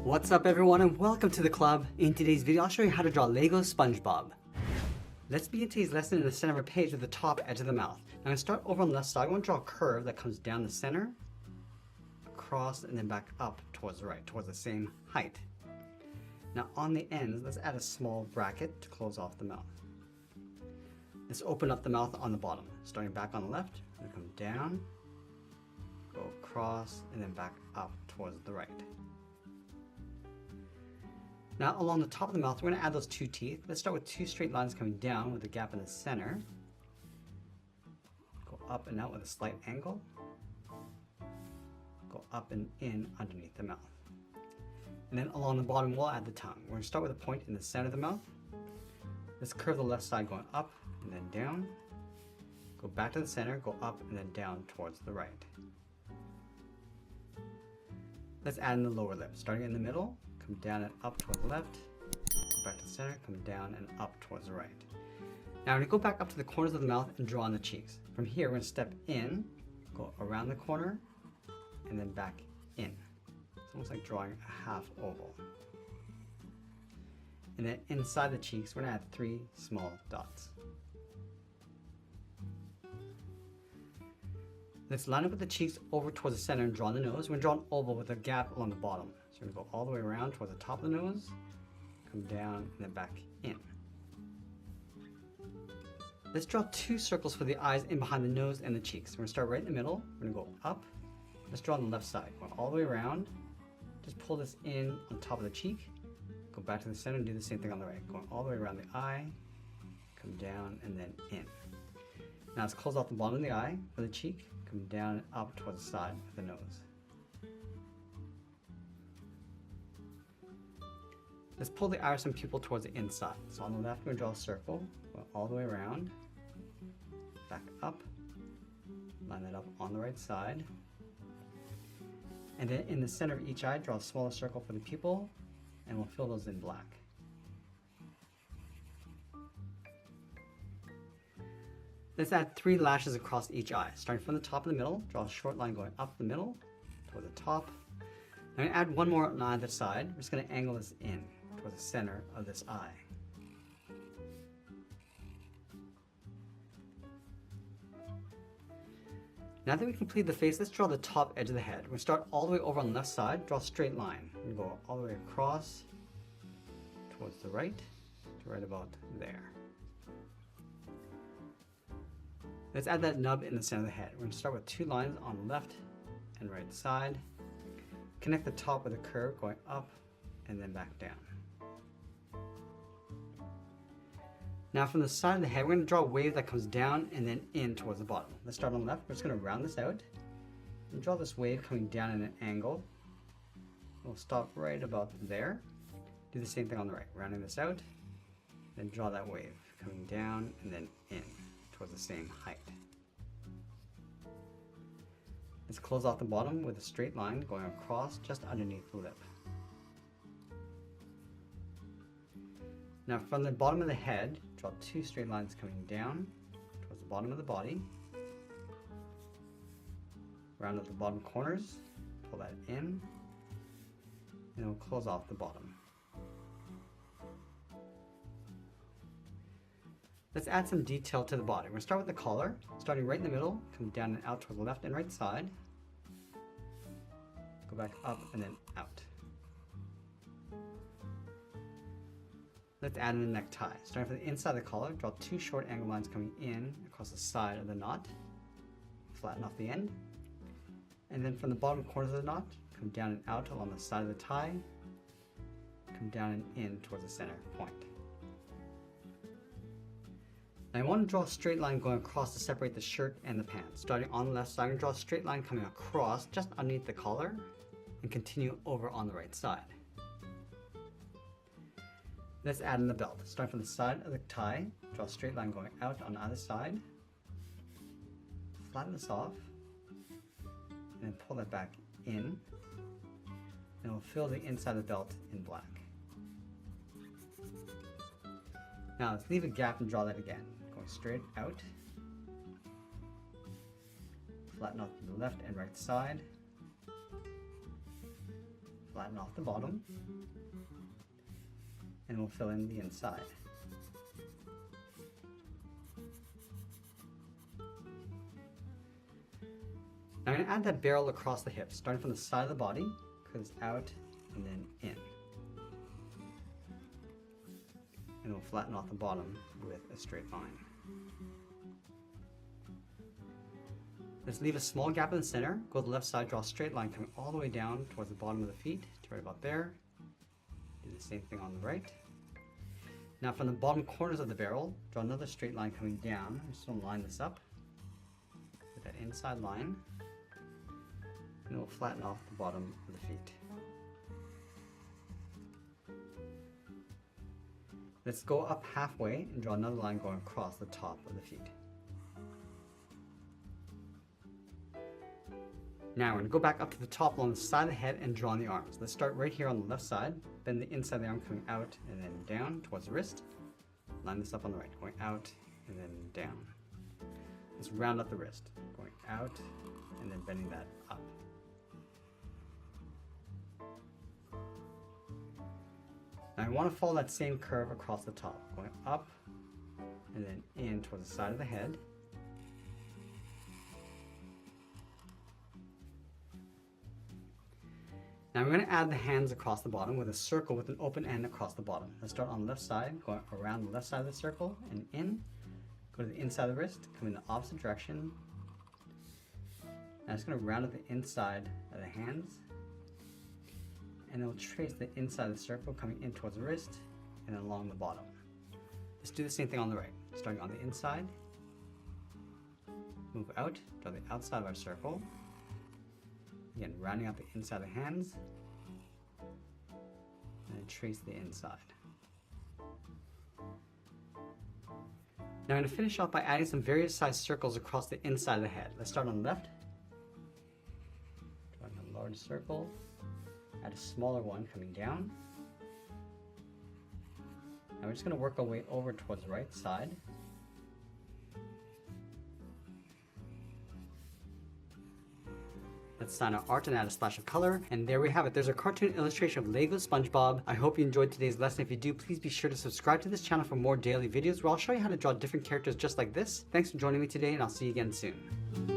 What's up everyone and welcome to the club. In today's video I'll show you how to draw Lego SpongeBob. Let's begin today's lesson in the center of a page with the top edge of the mouth. I'm going to start over on the left side. I want to draw a curve that comes down the center, across, and then back up towards the right, towards the same height. Now on the ends, let's add a small bracket to close off the mouth. Let's open up the mouth on the bottom. Starting back on the left, I'm going to come down, go across, and then back up towards the right. Now along the top of the mouth, we're going to add those two teeth. Let's start with two straight lines coming down with a gap in the center. Go up and out with a slight angle. Go up and in underneath the mouth. And then along the bottom, we'll add the tongue. We're going to start with a point in the center of the mouth. Let's curve the left side going up and then down. Go back to the center, go up and then down towards the right. Let's add in the lower lip, starting in the middle. Come down and up towards the left, go back to the center, come down and up towards the right. Now we're going to go back up to the corners of the mouth and draw on the cheeks. From here we're going to step in, go around the corner, and then back in. It's almost like drawing a half oval. And then inside the cheeks we're going to add 3 small dots. Let's line up with the cheeks over towards the center and draw the nose. We're going to draw an oval with a gap along the bottom. So we're going to go all the way around towards the top of the nose, come down, and then back in. Let's draw 2 circles for the eyes in behind the nose and the cheeks. We're going to start right in the middle. We're going to go up. Let's draw on the left side. Go all the way around. Just pull this in on top of the cheek. Go back to the center and do the same thing on the right. Going all the way around the eye, come down, and then in. Now let's close off the bottom of the eye for the cheek. Come down and up towards the side of the nose. Let's pull the iris and pupil towards the inside. So on the left, we're going to draw a circle, go all the way around, back up, line that up on the right side. And then in the center of each eye, draw a smaller circle for the pupil, and we'll fill those in black. Let's add 3 lashes across each eye. Starting from the top of the middle, draw a short line going up the middle, toward the top. I'm going to add 1 more on either side. We're just going to angle this in towards the center of this eye. Now that we've completed the face, let's draw the top edge of the head. We're going to start all the way over on the left side, draw a straight line, and go all the way across towards the right, to right about there. Let's add that nub in the center of the head. We're going to start with 2 lines on the left and right side. Connect the top with a curve going up and then back down. Now from the side of the head, we're going to draw a wave that comes down and then in towards the bottom. Let's start on the left. We're just going to round this out and draw this wave coming down in an angle. We'll stop right about there. Do the same thing on the right, rounding this out, then draw that wave coming down and then in towards the same height. Let's close off the bottom with a straight line going across just underneath the lip. Now from the bottom of the head, draw 2 straight lines coming down towards the bottom of the body. Round up the bottom corners, pull that in, and then we'll close off the bottom. Let's add some detail to the body. We're going to start with the collar, starting right in the middle, come down and out toward the left and right side. Go back up and then out. Let's add in the necktie. Starting from the inside of the collar, draw 2 short angle lines coming in across the side of the knot. Flatten off the end. And then from the bottom corners of the knot, come down and out along the side of the tie. Come down and in towards the center point. Now I want to draw a straight line going across to separate the shirt and the pants. Starting on the left side, I'm going to draw a straight line coming across just underneath the collar and continue over on the right side. Let's add in the belt. Starting from the side of the tie, draw a straight line going out on either side. Flatten this off, and then pull that back in, and we'll fill the inside of the belt in black. Now let's leave a gap and draw that again. Going straight out. Flatten off the left and right side. flatten off the bottom, and we'll fill in the inside. Now I'm going to add that barrel across the hips, starting from the side of the body, goes out and then in. And we'll flatten off the bottom with a straight line. Let's leave a small gap in the center, go to the left side, draw a straight line coming all the way down towards the bottom of the feet to right about there. Do the same thing on the right. Now from the bottom corners of the barrel, draw another straight line coming down. I'm just going to line this up with that inside line, and we'll flatten off the bottom of the feet. Let's go up halfway and draw another line going across the top of the feet. Now we're going to go back up to the top along the side of the head and draw on the arms. Let's start right here on the left side, bend the inside of the arm coming out and then down towards the wrist. Line this up on the right, going out and then down. Let's round up the wrist, going out and then bending that up. Now I want to follow that same curve across the top, going up and then in towards the side of the head. Now we're going to add the hands across the bottom with a circle with an open end across the bottom. Let's start on the left side, going around the left side of the circle and in. Go to the inside of the wrist, come in the opposite direction. Now it's going to round up the inside of the hands. And then we'll trace the inside of the circle coming in towards the wrist and then along the bottom. Let's do the same thing on the right. Starting on the inside, move out, draw the outside of our circle. Again, rounding out the inside of the hands, and then trace the inside. Now I'm going to finish off by adding some various sized circles across the inside of the head. Let's start on the left. Drawing a large circle, add a smaller one coming down. Now we're just going to work our way over towards the right side. Let's sign our art and add a splash of color. And there we have it. There's a cartoon illustration of Lego SpongeBob. I hope you enjoyed today's lesson. If you do, please be sure to subscribe to this channel for more daily videos where I'll show you how to draw different characters just like this. Thanks for joining me today, and I'll see you again soon.